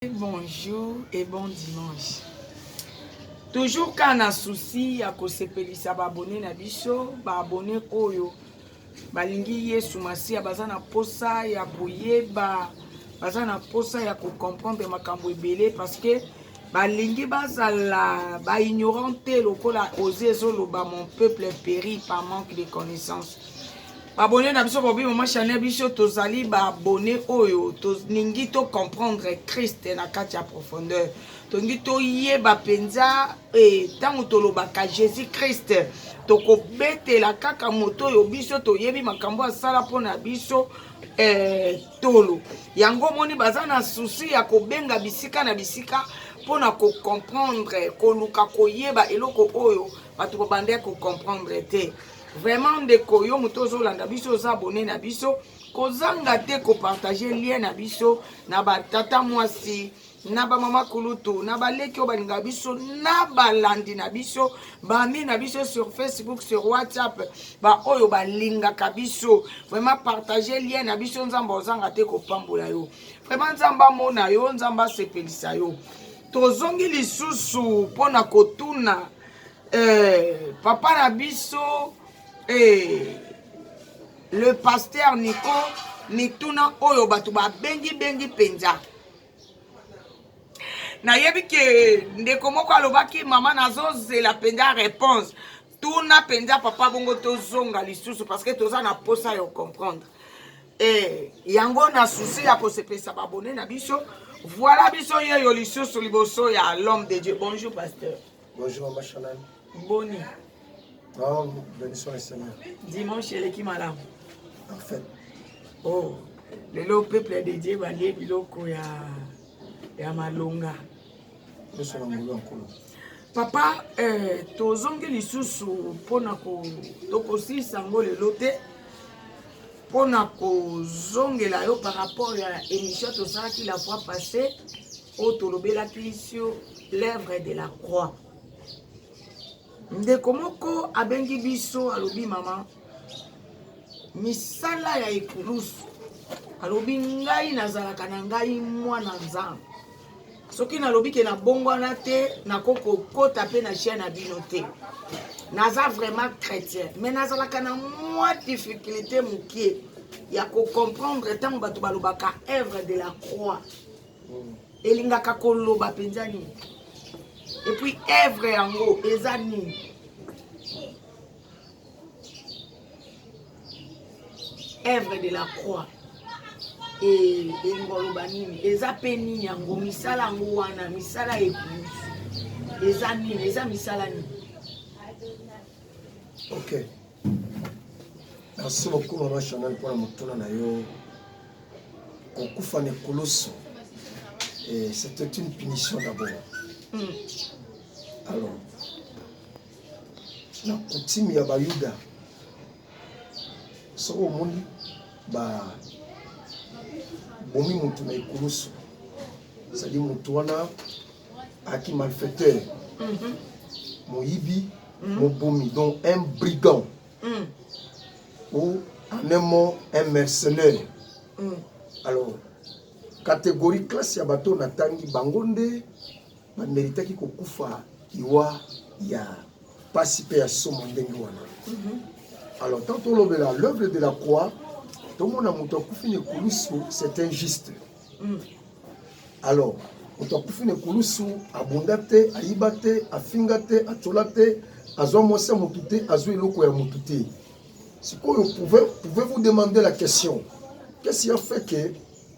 Bonjour et bon dimanche. Toujours quand on a souci à kosepelisa abonné na biso, abonné oyo balingi Yesu Masiya baza na posa ya koyeba, baza na posa ya comprendre makambo ebele parce que balingi bazala ba ignorante lokola osé ezoloba mon peuple périt par manque de connaissance. Abonné na biso bobi mama channel biso tozali ba abonné oyo toningi to comprendre Christ na kati ya profondeur. Tongi to yeba penza tango tolobaka Jésus Christ tokobetela kaka moto oyo biso toyebi makambo asala pona biso tolo. Yango moni baza na souci ya kobenga bisika na bisika pona ko comprendre koluka koyeba eloko oyo bato babande ko comprendre te. Vraiment ndeko yo moto ozolanda biso oza abonné na biso kozanga te ko partager lien na biso na batata mwasi na ba mama kulutu na baleki o balinga biso na balandi na biso bami na biso sur Facebook sur WhatsApp ba oyo balinga kabiso vraiment partager lien na biso nzamba ozanga te ko pambola yo vraiment nzamba mona yo nzamba sepelisa yo tozongi lisusu pona kotuna papa na biso le pasteur Nico Nituna oyo batu ba bengi penza na yebi ke ndeko moko alobaki mama nazozela penza réponse tuna penza papa bongo tozonga lisusu parce que toza na posa yo comprendre yango na souci ya kosepesa babone na biso voilà biso yeyo lisusu liboso ya l'homme de Dieu. Bonjour pasteur. Bonjour ma chanel. Boni. Oh, bénissons le Seigneur. Dimanche eleki malamu. En fait. Oh, le peuple de Dieu va lier biloko ya malonga. Nous sommes en boulot en couleur. Papa, tozongi lisusu pona ko tokosisa ngo lelo te pona ko zongela yo par rapport à émission tosalaki la fois passée au tolobelaki sur l'œuvre de la croix. Ndeko moko abengi biso alobi mama misala ya ekulusu alobi ngai nazalaka na ngai mwana nzambe soki nalobi ke na bongwana te nakoko kota pe na chaîne na bino te naza vraiment chrétien mais nazalaka na mwa difficulté mokie ya ko comprendre tango bato balobaka œuvre de la croix elingaka koloba penza nini et puis œuvre yango eza nini œuvre de la croix et ngoloba nini eza pe nini yango misala yango wana misala ekulusu eza nini eza misala nini. Ok, merci beaucoup maman Chanel pour la motuna na yo kokufa ne koloso et c'était une punition d'abord. Alors na coutume ya bayuda soko moni ba bomi mutu na ekulusu c'est-à-dire mutu wana aki malfaiteur moyibi mobomi donc un brigand ou en un mot un mercenaire. Alors catégorie classe ya bato natangi bango nde bameritaki kokufa iwa ya pasi pe ya somo ndenge wana. Alors tant on lobela l'œuvre de la croix tout le monde a monté kufine kulusu c'est injuste. Alors monté kufine kulusu abondate aibate afingate atolate azwa mosa mutute azwa eloko ya mutute. Sikoyo pouvez-vous demander la question qu'est-ce qui a fait que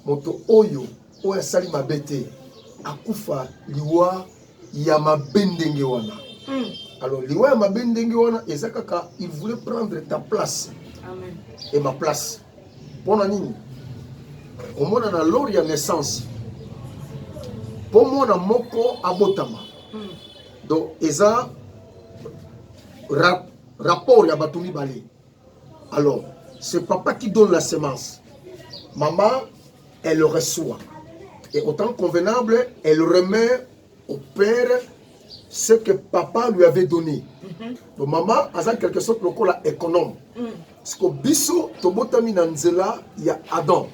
moto oyo oya sali mabete akufa liwa ya mabendenge wana. Alors liwa ya mabendenge wana ezakaka il voulait prendre ta place. Amen. Et ma place. Pona nini au moins na lors ya naissance pour moi na moko abotama. Donc eza rapport ya batumi balé. Alors c'est papa qui donne la semence, maman elle reçoit et autant convenable elle remet au père ce que papa lui avait donné. Donc maman a quelque chose pour la économe. Parce que biso tobotami na nzela ya Adam.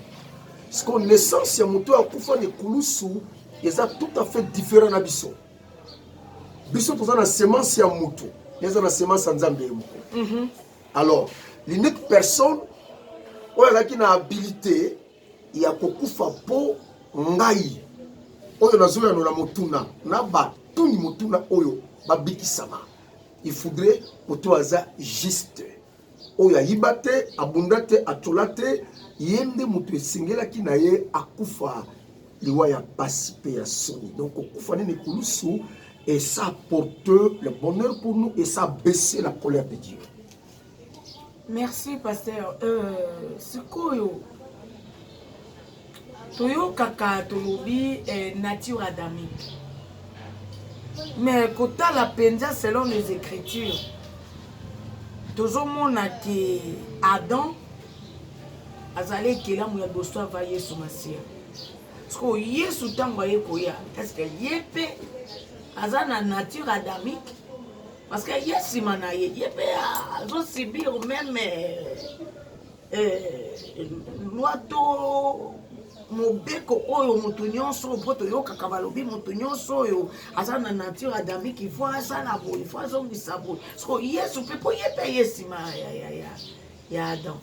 Parce que naissance ya moto akufa ne kulusu eza tout à fait différent na biso. Biso toza na semence ya mutu, eza na semence ya Nzambe ye moko. Alors, l'unique personne oyo azalaki na habilité ya kokufa po ngai oyo nazoyano na motuna na batuni motuna oyo babikisama. Il faudrait moto aza juste oyo ayiba te, abunda te, atola te, yende moto esengelaki na ye akufa liwa ya pasi pe ya soni. Donc okufa nini kulusu, et ça apporte le bonheur pour nous et ça a baissé la colère de Dieu. Merci pasteur. Sikoyo toyo kaka tolobi nature adamique. Mais kota la penza selon les écritures. Tozomona ke Adam azali kelamu ya boso ava Yesu Masia. Parce que Yesu tango ye koya, est-ce que yepe azana nature adamique? Parce que Yesu mana yepe azo subir même noato mobeko oyo moto nyonso po toyokaka balobi moto nyonso oyo aza na nature adamique il faut asala boye, il faut azongisa boye. So Yesu mpe po ye mpe ye nsima ya Adam.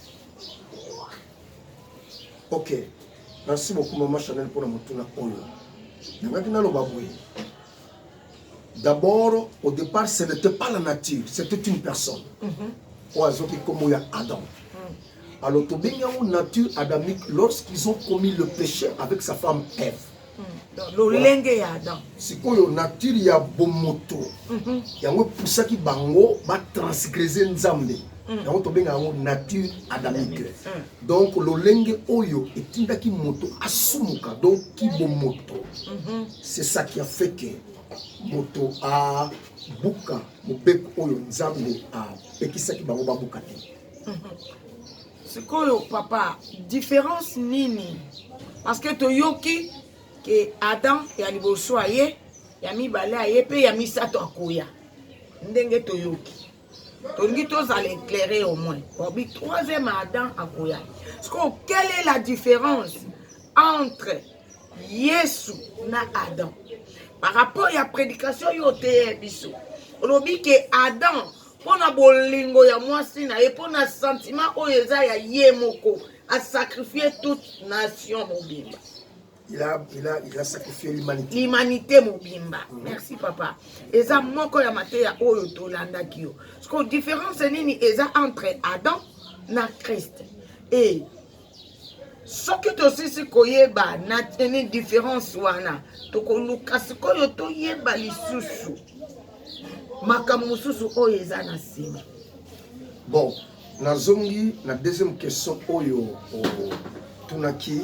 Ok, merci beaucoup Maman Chanel pour la motuna oyo. Nangaki naloba boye. D'abord, au départ, ce n'était pas la nature, c'était une personne. Oazo qui comme Adam. Alors, une nature adamique lorsqu'ils ont commis le péché avec sa femme Ève. C'est quoi la nature ya bomoto. Yango poussaki bango ba transgresser nzambe. Yango to benga yango nature adamique. Donc lolenge oyo etindaki moto asumuka donc ki bomoto. C'est ça qui a fait que moto a buka mobeko oyo nzambe a pekisaki bango ba buka te. Sikoyo papa, différence nini? Parce que toyoki que Adam ya liboso aye, ya mibale aye pe ya misato akoya. Ndenge toyoki. Tolingi tozala éclairer au moins. Bobi troisième Adam akoya. Sikoyo, quelle est la différence entre Yesu na Adam? Par rapport à la prédication yote biso. Olobi que Adam pour na bolingo ya mwasi na ye pour na sentiment oyo eza ya ye moko a sacrifié toute nation mobimba. Il a sacrifié l'humanité. L'humanité mobimba. Merci papa. Eza moko ya mateya oyo tolandaki yo. Parce que différence nini eza entre Adam na Christ. Et ce que tosisi koyeba na teni différence wana tokoluka sikoyo toyeba lisusu. Bon, nazongi na deuxième question oyo tunaki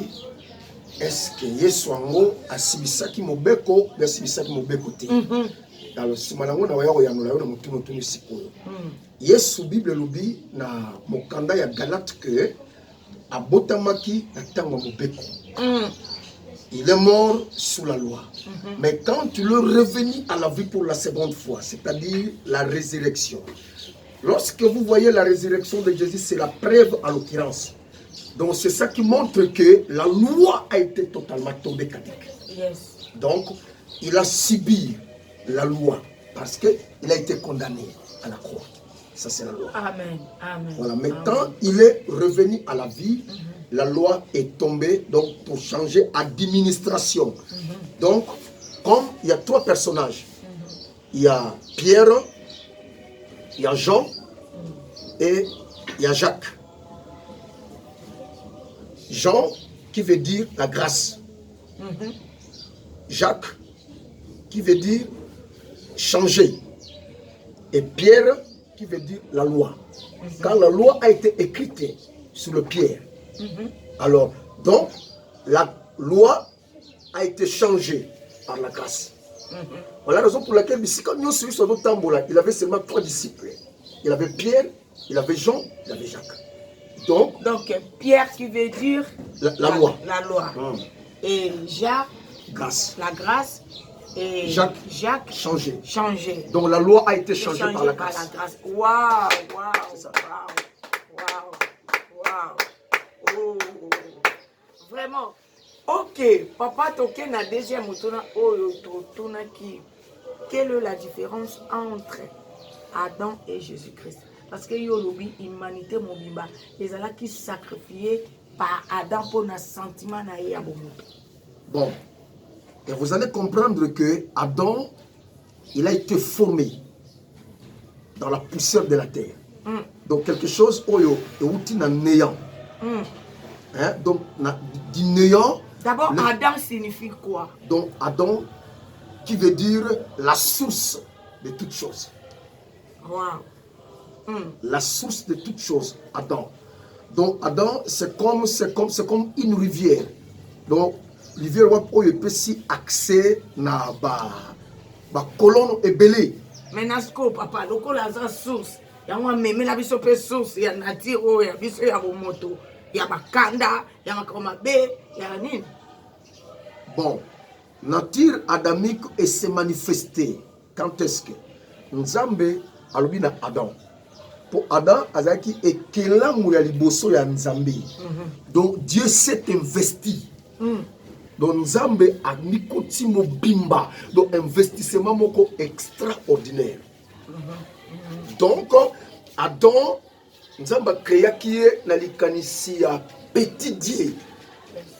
est-ce que Yesu ango asibisaki mobeko ou asibisaki mobeko te? Alors simanango na waya koyanola yo na mutuno tuni sikoyo. Yesu Bible lobi na mokanda ya Galate que abotamaki na tango mobeko. Il est mort sous la loi. Mais quand il est revenu à la vie pour la seconde fois, c'est-à-dire la résurrection, lorsque vous voyez la résurrection de Jésus, c'est la preuve en l'occurrence. Donc c'est ça qui montre que la loi a été totalement tombée caduque. Yes. Donc il a subi la loi parce qu'il a été condamné à la croix. Ça c'est la loi. Amen. Amen. Voilà. Mais quand il est revenu à la vie, la loi est tombée donc pour changer administration. Donc, comme il y a trois personnages, il y a Pierre, il y a Jean et il y a Jacques. Jean qui veut dire la grâce. Jacques qui veut dire changer. Et Pierre qui veut dire la loi. Quand la loi a été écrite sur le pierre, alors, donc, la loi a été changée par la grâce. Voilà la raison pour laquelle, il avait seulement 3 disciples. Il avait Pierre, il avait Jean, il avait Jacques. Donc Pierre qui veut dire la loi. La loi. Et Jacques, grâce. La grâce. Et Jacques changé. Donc la loi a été changée par la grâce. Waouh, waouh, waouh. Oh. Vraiment. Ok. Ok, papa toke na deuxième motona oyo totuna ki. Quelle est la différence entre Adam et Jésus-Christ? Parce que yo lobi humanité mobimba les ala qui sacrifié par Adam pour un sentiment na ya bomoto. Bon, et vous allez comprendre que Adam, il a été formé dans la poussière de la terre. Donc quelque chose oyo et outil na néant. Hein? Donc du néant. D'abord, Adam signifie quoi? Donc Adam qui veut dire la source de toutes choses. Wow. La source de toutes choses, Adam. Donc Adam, c'est comme une rivière. Donc rivière où il peut si accès na ba colonne ébélée. Mais nasko papa, loko la source. Ya mwa meme la biso pe source ya natiro ya biso ya bomoto, ya bakanda, ya makoma be, ya nini. Bon, nature adamique est se manifestée. Quand est-ce que Nzambe alobi na Adam? Pour Adam, azaki ekelamu ya liboso ya Nzambe. Donc Dieu s'est investi. Donc Nzambe a mikoti mobimba. Donc investissement moko extraordinaire. Donc Adam, Nzambe a créé qui est na likanisi ya petit Dieu.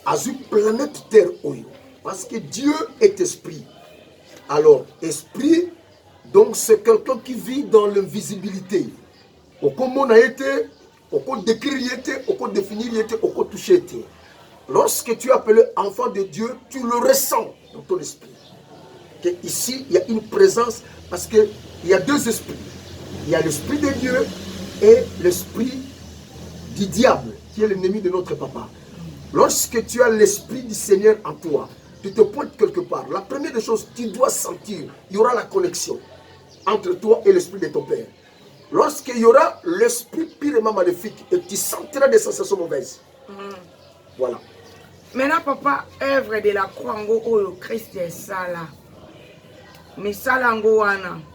Azu planète Terre oyo. Parce que Dieu est esprit. Alors, esprit, donc c'est quelqu'un qui vit dans l'invisibilité. Au comment on a été, au quoi décrire été, au quoi définir été, au quoi toucher été. Lorsque tu es appelé enfant de Dieu, tu le ressens dans ton esprit. Que ici, il y a une présence parce qu'il y a deux esprits. Il y a l'esprit de Dieu et l'esprit du diable, qui est l'ennemi de notre papa. Lorsque tu as l'esprit du Seigneur en toi, tu te pointes quelque part. La première des choses, tu dois sentir, il y aura la connexion entre toi et l'esprit de ton Père. Lorsqu'il y aura l'esprit purement maléfique et tu sentiras des sensations mauvaises. Voilà. Maintenant, papa, œuvre de la croix en gros, le Christ est ça là. Mais ça là en gros,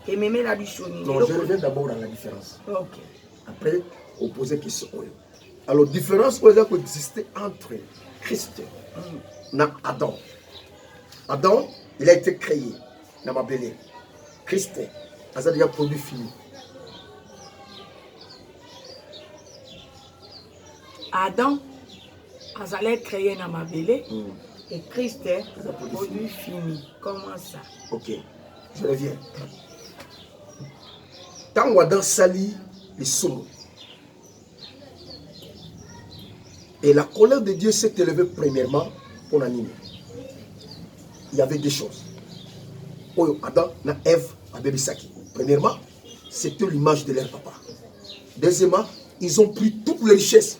et même la bichonnie. Non, je reviens d'abord à la différence. Ok. Après, on pose la question. Alors, différence qui existait entre Christ et Adam. Adam, il a été créé dans ma belle. Christ, il a déjà produit fini. Adam, il a créé dans ma belle. Et Christ est produit fini. Comment ça? Ok, je reviens. Quand Adam sali les sommes, et la colère de Dieu s'est élevée premièrement pour l'animer. Il y avait des choses. Adam et Ève avaient Bissaki. Premièrement, c'était l'image de leur papa. Deuxièmement, ils ont pris toutes les richesses.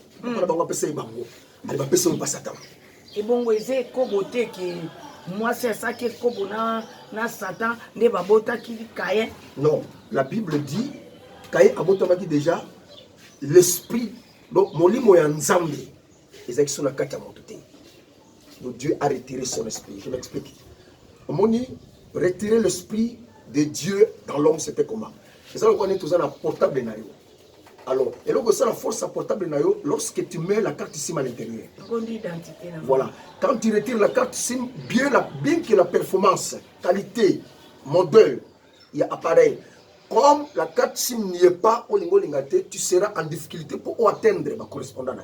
Et bon, c'est Koboté qui. Moi, c'est ça qui est Kobona, na Satan, ne babota qui dit Caïn. Non, la Bible dit Caïn a botamaki déjà l'esprit. Donc, Molimo et Nzambe. Donc Dieu a retiré son esprit. Je m'explique. Retirer l'esprit de Dieu dans l'homme, c'était comment? C'est ça qu'on est tous en portable. Alors, et là, ça la force à portable lorsque tu mets la carte SIM à l'intérieur. Voilà. Quand tu retires la carte SIM, bien que la performance, qualité, modèle, il y a appareil. Comme la carte SIM n'y est pas au niveau lingaté, tu seras en difficulté pour atteindre ma correspondant.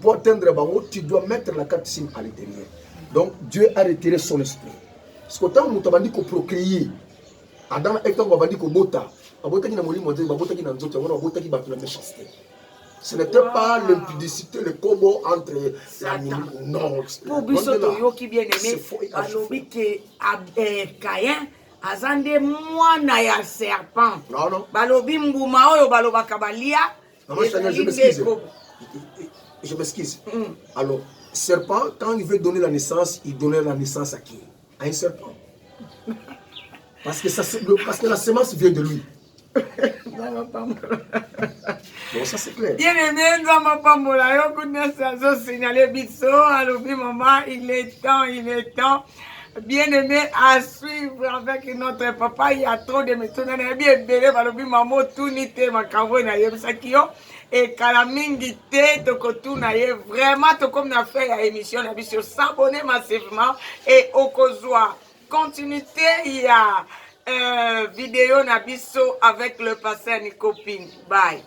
Pour atteindre Bango, tu dois mettre la carte SIM à l'intérieur. Donc Dieu a retiré son esprit. Parce que tant que tu as dit qu'on procréer, Adam et tant qu'on a dit qu'on bota, ce n'était pas l'impudicité, le combo entre l'animal. Non. Pour Bissoto, qui bien aimé, alobi que Caïn, azande mwana ya serpent. Non, non. Balobi mbuma oyo baloba kabalia. Je m'excuse. Alors, serpent, quand il veut donner la naissance, il donnait la naissance à qui? À un serpent. Parce que la semence vient de lui. Bon, ça c'est clair. Bien aimé, maman, il est temps. Bien aimé, à suivre avec notre papa. Il y a trop de méthodes. Bien maman, tout n'était ma cavoine. et kala mingi te tokotuna ye vraiment tokomi na faire ya émission na biso s'abonner massivement et okozwa continuité ya vidéo na biso avec le pasteur Nico Ping. Bye.